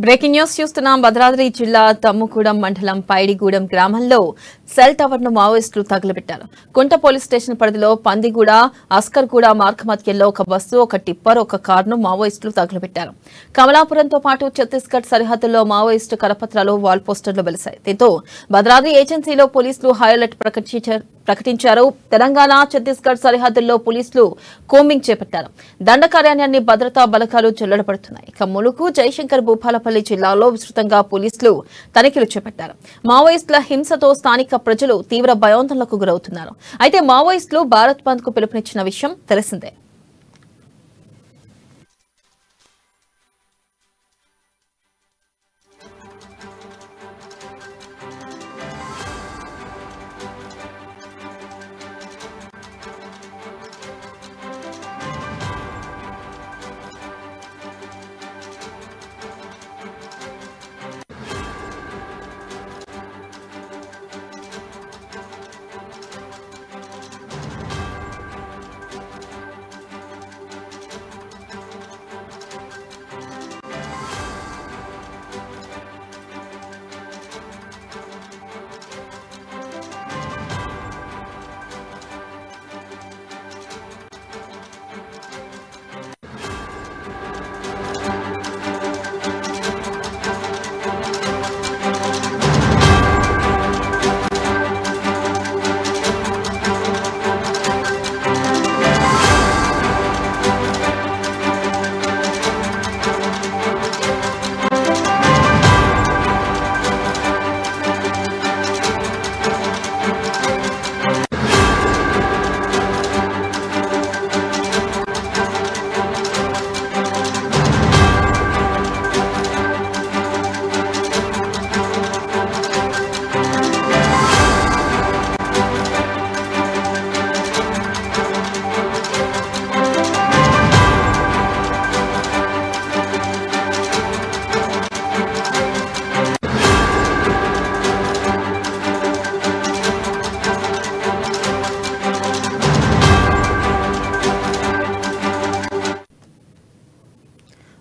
Breaking news చూస్తున్నాం. భద్రాద్రి జిల్లా తమ్ముగూడెం మండలం పైడిగూడెం గ్రామంలో సెల్ టవర్ ను మావోయిస్టులు తగలబెట్టారు. కుంట పోలీస్ స్టేషన్ పరిధిలో పందిగూడ అస్కర్గూడ మార్గమధ్యంలో ఒక బస్సు, ఒక టిప్పర్, ఒక కారును మావోయిస్టులు తగలబెట్టారు. కమలాపురంతో పాటు ఛత్తీస్గఢ్ సరిహద్దుల్లో మావోయిస్టు కరపత్రాలు, వాల్ పోస్టర్లు వెలిశాయి. దీంతో భద్రాద్రి ఏజెన్సీలో పోలీసులు హై అలర్ట్ ప్రకటించారు. తెలంగాణ ఛత్తీస్గఢ్ సరిహద్దుల్లో పోలీసులు కోంబింగ్ చేపట్టారు. దండకార్యాన్ని భద్రతా బలగాలు జల్లెడపడుతున్నాయి. ఇక ములుగు, జయశంకర్ భూపాలపల్లి జిల్లాలో విస్తృతంగా పోలీసులు తనిఖీలు చేపట్టారు. మావోయిస్టుల హింసతో స్థానిక ప్రజలు తీవ్ర భయాందోళనకు గురవుతున్నారు. అయితే మావోయిస్టులు భారత్ బంద్ కు పిలుపునిచ్చిన విషయం తెలిసిందే.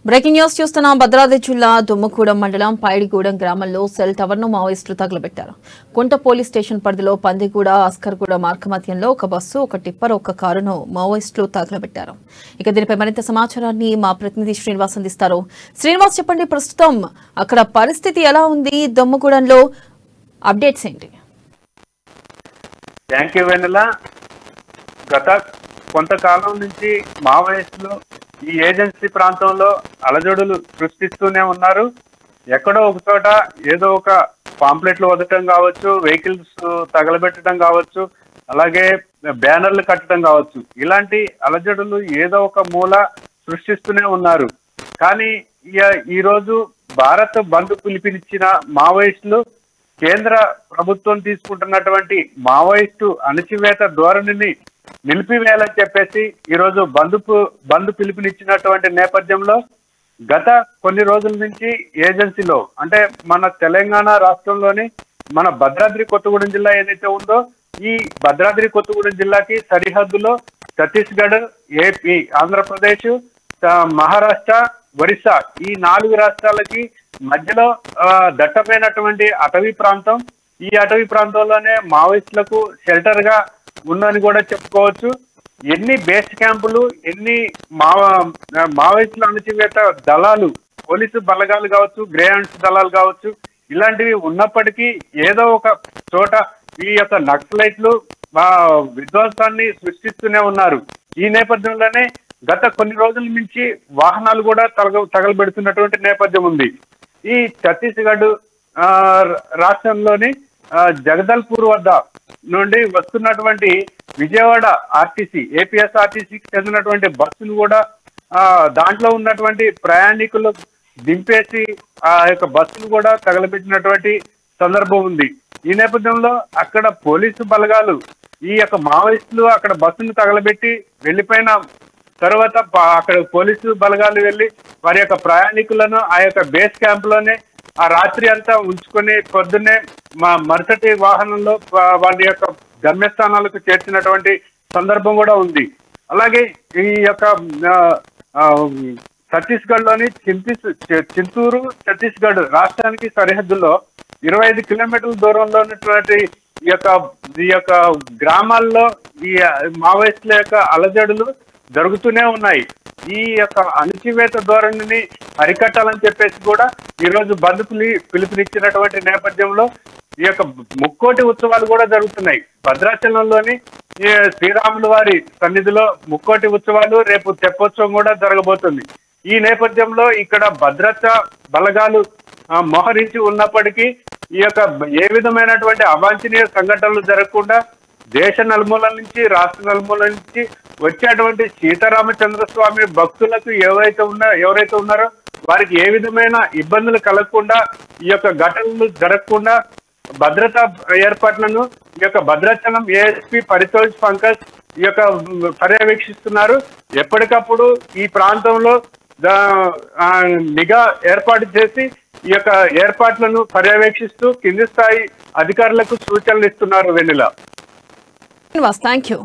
బ్రేకింగ్ న్యూస్ చూస్తున్నాం. భద్రాద్రి జిల్లా దుమ్మగూడెం మండలం పైడిగూడెం గ్రామంలో సెల్ టవర్ ను మావోయిస్టులు తగలబెట్టారు. కుంట పోలీస్ స్టేషన్ పరిధిలో పందిగూడ అస్కర్గూడ మార్గమధ్యంలో ఒక బస్సు, ఒక టిప్పర్, ఒక కారును మావోయిస్టులు తగలబెట్టారు. ఇక దీనిపై మరింత సమాచారాన్ని మా ప్రతినిధి శ్రీనివాస్ అందిస్తారు. శ్రీనివాస్, చెప్పండి, ప్రస్తుతం అక్కడ పరిస్థితి ఎలా ఉంది? దుమ్మగూడెంలో అప్డేట్స్ ఏంటి? థ్యాంక్ యూ వెన్నెల. గత కొంతకాలం నుంచి మావోయిస్టులు ఈ ఏజెన్సీ ప్రాంతంలో అలజడులు సృష్టిస్తూనే ఉన్నారు. ఎక్కడో ఒక చోట ఏదో ఒక పాంప్లెట్లు వదలటం కావచ్చు, వెహికల్స్ తగలబెట్టడం కావచ్చు, అలాగే బ్యానర్లు కట్టడం కావచ్చు, ఇలాంటి అలజడులు ఏదో ఒక మూల సృష్టిస్తూనే ఉన్నారు. కానీ ఈ రోజు భారత్ బంద్ పిలుపునిచ్చిన మావోయిస్టులు కేంద్ర ప్రభుత్వం తీసుకుంటున్నటువంటి మావోయిస్టు అణచివేత ధోరణిని నిలిపివేయాలని చెప్పేసి ఈరోజు బంద్ పిలుపునిచ్చినటువంటి నేపథ్యంలో గత కొన్ని రోజుల నుంచి ఏజెన్సీలో, అంటే మన తెలంగాణ రాష్ట్రంలోని మన భద్రాద్రి కొత్తగూడెం జిల్లా ఏదైతే ఉందో, ఈ భద్రాద్రి కొత్తగూడెం జిల్లాకి సరిహద్దులో ఛత్తీస్గఢ్, ఏపీ, ఆంధ్రప్రదేశ్, మహారాష్ట్ర, ఒరిస్సా ఈ 4 రాష్ట్రాలకి మధ్యలో దట్టమైనటువంటి అటవీ ప్రాంతం. ఈ అటవీ ప్రాంతంలోనే మావోయిస్టులకు షెల్టర్ గా ఉందని కూడా చెప్పుకోవచ్చు. ఎన్ని బేస్ క్యాంపులు, ఎన్ని మావోయిస్టుల అణచివేత దళాలు, పోలీసు బలగాలు కావచ్చు, గ్రే హ్యాండ్స్ దళాలు కావచ్చు, ఇలాంటివి ఉన్నప్పటికీ ఏదో ఒక చోట ఈ యొక్క నక్సలైట్లు విధ్వంసాన్ని సృష్టిస్తూనే ఉన్నారు. ఈ నేపథ్యంలోనే గత కొన్ని రోజుల నుంచి వాహనాలు కూడా తగలబెడుతున్నటువంటి నేపథ్యం ఉంది. ఈ ఛత్తీస్గఢ్ రాష్ట్రంలోని జగదల్పూర్ వద్ద నుండి వస్తున్నటువంటి విజయవాడ ఆర్టీసీ, ఏపీఎస్ఆర్టీసీకి చెందినటువంటి బస్సులు కూడా దాంట్లో ఉన్నటువంటి ప్రయాణికులు దింపేసి ఆ యొక్క బస్సులు కూడా తగలబెట్టినటువంటి సందర్భం ఉంది. ఈ నేపథ్యంలో అక్కడ పోలీసు బలగాలు ఈ యొక్క మావోయిస్టులు అక్కడ బస్సును తగలబెట్టి వెళ్ళిపోయిన తర్వాత అక్కడ పోలీసు బలగాలు వెళ్ళి వారి యొక్క ప్రయాణికులను ఆ యొక్క బేస్ క్యాంప్ లోనే ఆ రాత్రి అంతా ఉంచుకొని పొద్దున్నే మరుసటి వాహనంలో వారి యొక్క గమ్యస్థానాలకు చేర్చినటువంటి సందర్భం కూడా ఉంది. అలాగే ఈ యొక్క ఛత్తీస్గఢ్ లోని చింతూరు ఛత్తీస్గఢ్ రాష్ట్రానికి సరిహద్దులో 25 కిలోమీటర్ల దూరంలో ఉన్నటువంటి ఈ యొక్క గ్రామాల్లో ఈ మావోయిస్టుల యొక్క అలజడులు జరుగుతూనే ఉన్నాయి. ఈ యొక్క అణచివేత ధోరణిని అరికట్టాలని చెప్పేసి కూడా ఈ రోజు బంద్ పిలుపునిచ్చినటువంటి నేపథ్యంలో ఈ యొక్క ముక్కోటి ఉత్సవాలు కూడా జరుగుతున్నాయి. భద్రాచలంలోని ఈ శ్రీరాముల వారి సన్నిధిలో ముక్కోటి ఉత్సవాలు, రేపు తెప్పోత్సవం కూడా జరగబోతుంది. ఈ నేపథ్యంలో ఇక్కడ భద్రతా బలగాలు మోహరించి ఉన్నప్పటికీ ఈ యొక్క ఏ విధమైనటువంటి అవాంఛనీయ సంఘటనలు జరగకుండా దేశ నలుమూలల నుంచి, రాష్ట్ర నలుమూలల నుంచి వచ్చేటువంటి సీతారామచంద్ర స్వామి భక్తులకు ఎవరైతే ఉన్నారో వారికి ఏ విధమైన ఇబ్బందులు కలగకుండా, ఈ యొక్క ఘటనలు జరగకుండా భద్రతా ఏర్పాట్లను ఈ యొక్క భద్రాచలం ఏఎస్పీ పరితోష్ పంకజ్ ఈ యొక్క పర్యవేక్షిస్తున్నారు. ఎప్పటికప్పుడు ఈ ప్రాంతంలో నిఘా ఏర్పాటు చేసి ఈ యొక్క ఏర్పాట్లను పర్యవేక్షిస్తూ కింది స్థాయి అధికారులకు సూచనలు ఇస్తున్నారు. వెన్నెల, థ్యాంక్ యూ.